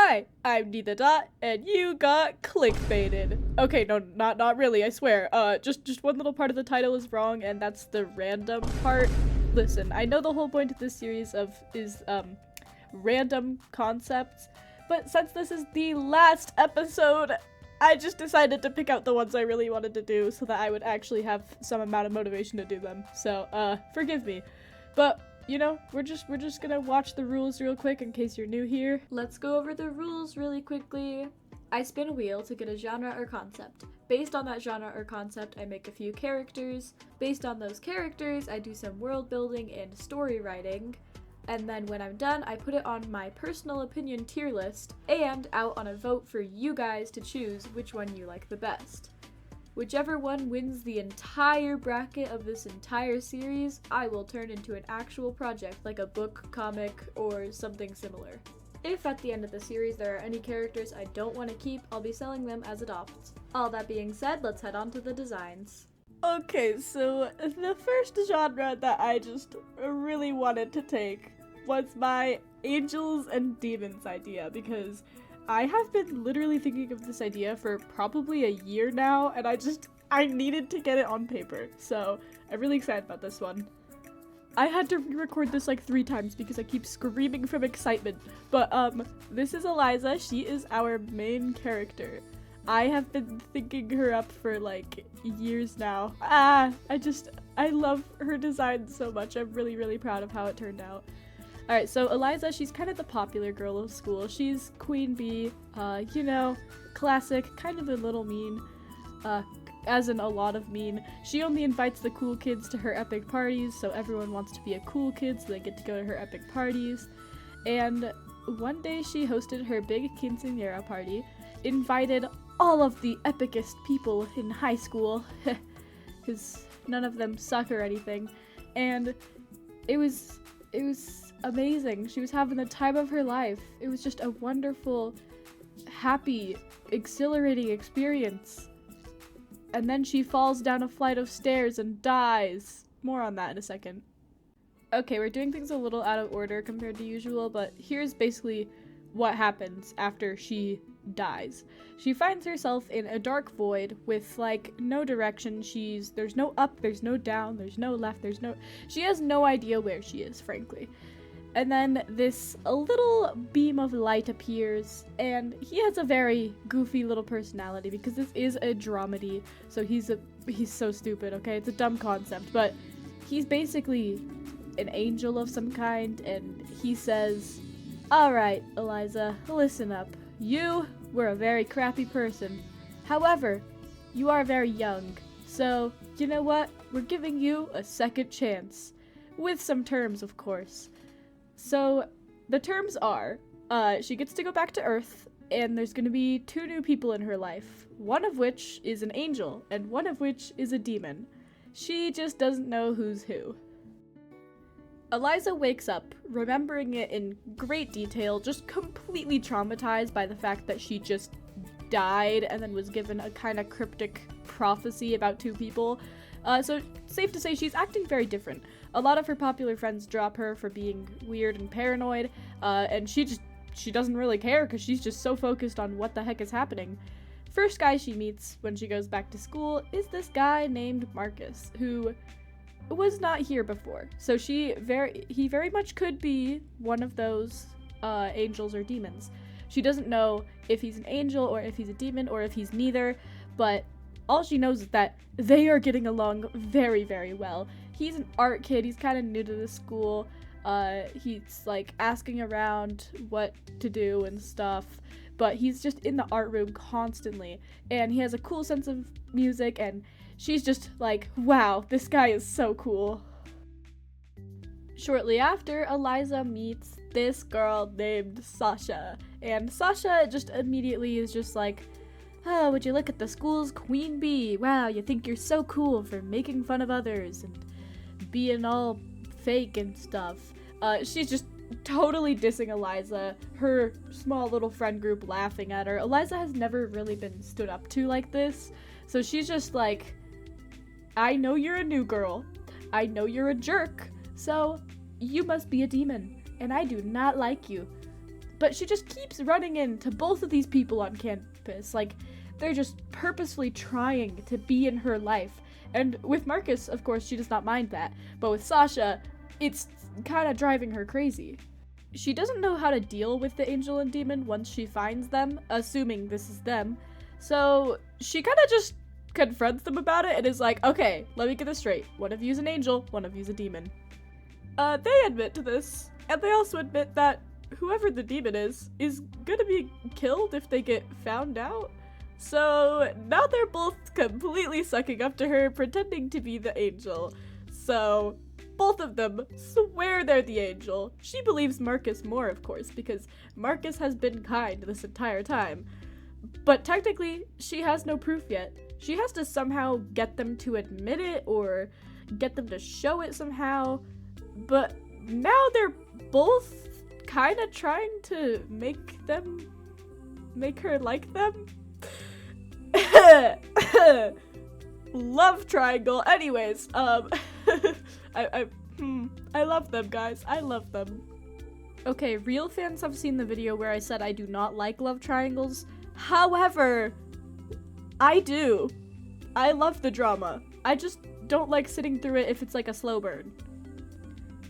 Hi, I'm Neither Dot, and you got clickbaited. Okay, no, not really, I swear. Just one little part of the title is wrong, and that's the random part. Listen, I know the whole point of this series is random concepts, but since this is the last episode, I just decided to pick out the ones I really wanted to do so that I would actually have some amount of motivation to do them. So, forgive me. But you know, we're just gonna watch the rules real quick in case you're new here. Let's go over the rules really quickly. I spin a wheel to get a genre or concept. Based on that genre or concept, I make a few characters. Based on those characters, I do some world building and story writing. And then when I'm done, I put it on my personal opinion tier list and out on a vote for you guys to choose which one you like the best. Whichever one wins the entire bracket of this entire series, I will turn into an actual project like a book, comic, or something similar. If at the end of the series there are any characters I don't want to keep, I'll be selling them as adopts. All that being said, let's head on to the designs. Okay, so the first genre that I just really wanted to take was my angels and demons idea, because I have been literally thinking of this idea for probably a year now, and I needed to get it on paper, so I'm really excited about this one. I had to re-record this like 3 times because I keep screaming from excitement, but this is Eliza. She is our main character. I have been thinking her up for like years now. I love her design so much. I'm really proud of how it turned out. Alright, so Eliza, she's kind of the popular girl of school. She's queen bee, you know, classic, kind of a little mean, as in a lot of mean. She only invites the cool kids to her epic parties, so everyone wants to be a cool kid so they get to go to her epic parties. And one day she hosted her big quinceañera party, invited all of the epicest people in high school, because none of them suck or anything, and it was amazing. She was having the time of her life. It was just a wonderful, happy, exhilarating experience. And then she falls down a flight of stairs and dies. More on that in a second. Okay, we're doing things a little out of order compared to usual, but here's basically what happens after she dies. She finds herself in a dark void with like no direction. There's no up, there's no down, there's no left, she has no idea where she is, frankly. And then a little beam of light appears, and he has a very goofy little personality because this is a dramedy, so he's so stupid, okay? It's a dumb concept, but he's basically an angel of some kind, and he says, "Alright, Eliza, listen up. You were a very crappy person. However, you are very young, so you know what? We're giving you a second chance. With some terms, of course. So, the terms are, she gets to go back to Earth, and there's gonna be 2 new people in her life, one of which is an angel, and one of which is a demon. She just doesn't know who's who." Eliza wakes up, remembering it in great detail, just completely traumatized by the fact that she just died and then was given a kind of cryptic prophecy about 2 people. So safe to say she's acting very different. A lot of her popular friends drop her for being weird and paranoid, and she doesn't really care because she's just so focused on what the heck is happening. First guy she meets when she goes back to school is this guy named Marcus, who was not here before. So he very much could be one of those angels or demons. She doesn't know if he's an angel or if he's a demon or if he's neither, but all she knows is that they are getting along very well. He's an art kid, he's kind of new to the school, he's like asking around what to do and stuff, but he's just in the art room constantly, and he has a cool sense of music, and she's just like, wow, this guy is so cool. Shortly after, Eliza meets this girl named Sasha, and Sasha just immediately is just like, "Oh, would you look at the school's queen bee? Wow, you think you're so cool for making fun of others and being all fake and stuff." She's just totally dissing Eliza, her small little friend group laughing at her. Eliza has never really been stood up to like this, so she's just like, "I know you're a new girl. I know you're a jerk. So you must be a demon, and I do not like you. But she just keeps running into both of these people on campus. Like, they're just purposefully trying to be in her life. And with Marcus, of course, she does not mind that. But with Sasha, it's kind of driving her crazy. She doesn't know how to deal with the angel and demon once she finds them, assuming this is them. So she kind of just confronts them about it and is like, okay, let me get this straight. One of you's an angel, one of you's a demon. They admit to this, and they also admit that whoever the demon is gonna be killed if they get found out. So now they're both completely sucking up to her, pretending to be the angel. So both of them swear they're the angel. She believes Marcus more, of course, because Marcus has been kind this entire time. But technically, she has no proof yet. She has to somehow get them to admit it or get them to show it somehow. But now they're both kind of trying to make her like them. Love triangle. Anyways, I love them, guys. I love them. Okay, real fans have seen the video where I said I do not like love triangles. However, I do. I love the drama. I just don't like sitting through it if it's like a slow burn.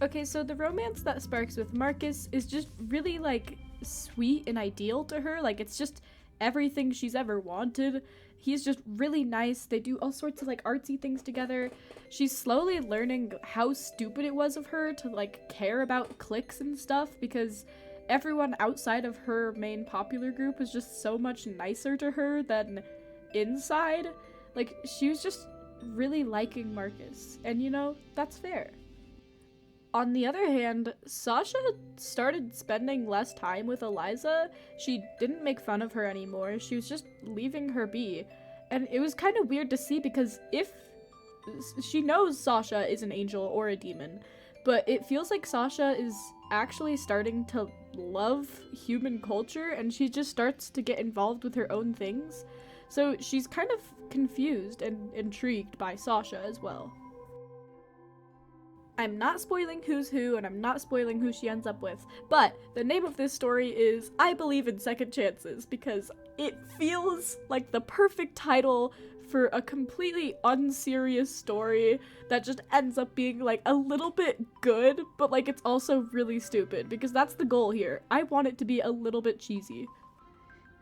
Okay, so the romance that sparks with Marcus is just really like sweet and ideal to her. Like, it's just everything she's ever wanted. He's just really nice. They do all sorts of like artsy things together. She's slowly learning how stupid it was of her to like care about cliques and stuff, because everyone outside of her main popular group was just so much nicer to her than inside. Like, she was just really liking Marcus, and you know, that's fair. On the other hand, Sasha started spending less time with Eliza. She didn't make fun of her anymore. She was just leaving her be. And it was kind of weird to see, because if she knows Sasha is an angel or a demon, but it feels like Sasha is actually starting to love human culture, and she just starts to get involved with her own things. So she's kind of confused and intrigued by Sasha as well. I'm not spoiling who's who, and I'm not spoiling who she ends up with, but the name of this story is I Believe in Second Chances, because it feels like the perfect title for a completely unserious story that just ends up being like a little bit good, but like it's also really stupid, because that's the goal here. I want it to be a little bit cheesy.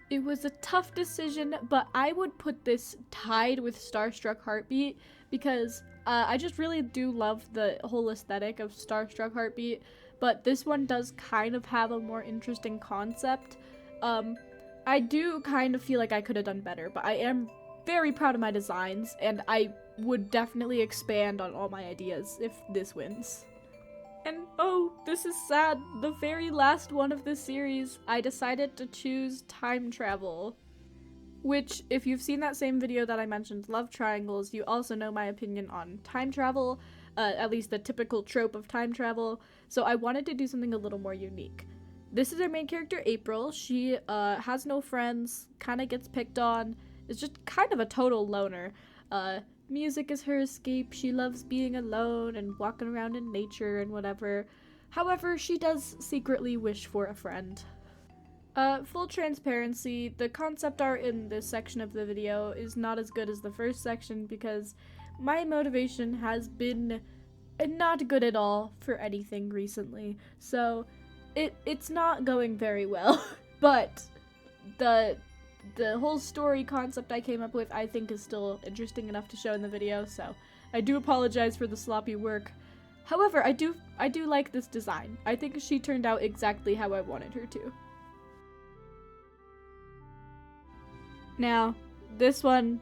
It was a tough decision, but I would put this tied with Starstruck Heartbeat, because I just really do love the whole aesthetic of Starstruck Heartbeat, but this one does kind of have a more interesting concept. I do kind of feel like I could have done better, but I am very proud of my designs, and I would definitely expand on all my ideas if this wins. And oh, this is sad, the very last one of this series, I decided to choose time travel. Which, if you've seen that same video that I mentioned, love triangles, you also know my opinion on time travel, at least the typical trope of time travel, so I wanted to do something a little more unique. This is our main character, April. She has no friends, kind of gets picked on, is just kind of a total loner. Music is her escape, she loves being alone and walking around in nature and whatever. However, she does secretly wish for a friend. Full transparency, the concept art in this section of the video is not as good as the first section because my motivation has been not good at all for anything recently, so it's not going very well. But the whole story concept I came up with I think is still interesting enough to show in the video, so I do apologize for the sloppy work. However, I do like this design. I think she turned out exactly how I wanted her to. Now, this one,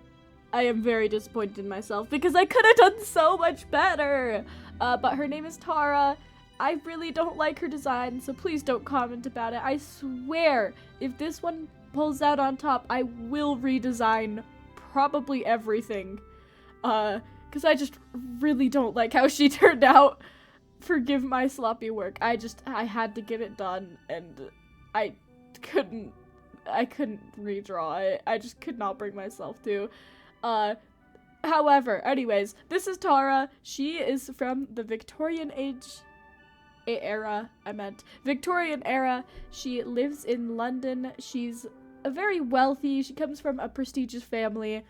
I am very disappointed in myself because I could have done so much better. But her name is Tara. I really don't like her design, so please don't comment about it. I swear, if this one pulls out on top, I will redesign probably everything. Because I just really don't like how she turned out. Forgive my sloppy work. I had to get it done, and I couldn't redraw it. I just could not bring myself to. However, anyways, this is Tara. She is from the Victorian age. era, I meant. Victorian era. She lives in London. She's very wealthy. She comes from a prestigious family.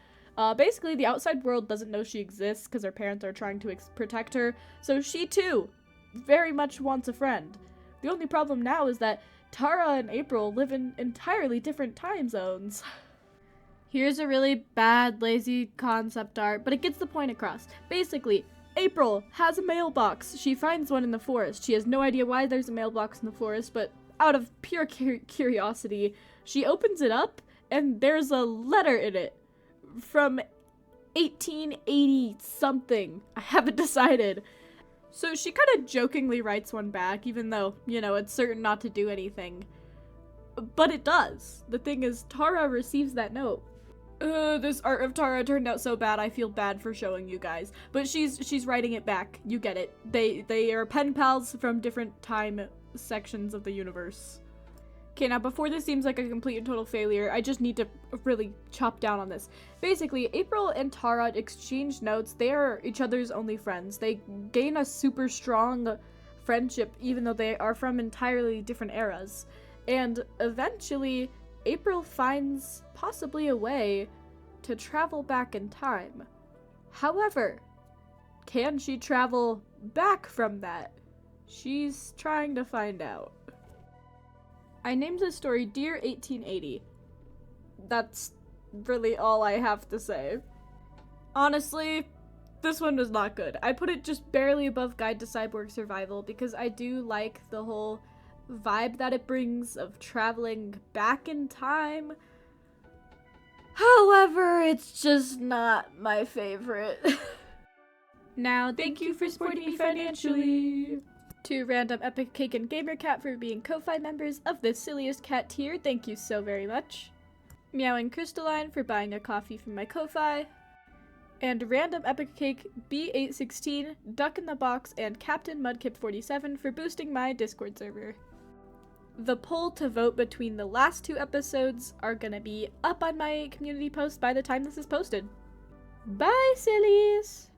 Basically, the outside world doesn't know she exists because her parents are trying to protect her. So she, too, very much wants a friend. The only problem now is that Tara and April live in entirely different time zones. Here's a really bad, lazy concept art, but it gets the point across. Basically, April has a mailbox. She finds one in the forest. She has no idea why there's a mailbox in the forest, but out of pure curiosity, she opens it up, and there's a letter in it from 1880 something. I haven't decided. So she kind of jokingly writes one back, even though, you know, it's certain not to do anything. But it does. The thing is, Tara receives that note. This art of Tara turned out so bad, I feel bad for showing you guys. But she's writing it back. You get it. They are pen pals from different time sections of the universe. Okay, now before this seems like a complete and total failure, I just need to really chop down on this. Basically, April and Tara exchange notes. They are each other's only friends. They gain a super strong friendship even though they are from entirely different eras. And eventually, April finds possibly a way to travel back in time. However, can she travel back from that? She's trying to find out. I named this story Dear 1880. That's really all I have to say. Honestly, this one was not good. I put it just barely above Guide to Cyborg Survival because I do like the whole vibe that it brings of traveling back in time. However, it's just not my favorite. Now, thank you for supporting me financially. To Random Epic Cake and Gamer Cat for being Ko-Fi members of the silliest cat tier, thank you so very much. Meowing Crystalline for buying a coffee from my Ko-Fi. And Random Epic Cake, B816, Duck in the Box, and Captain Mudkip47 for boosting my Discord server. The poll to vote between the last two episodes are gonna be up on my community post by the time this is posted. Bye, sillies!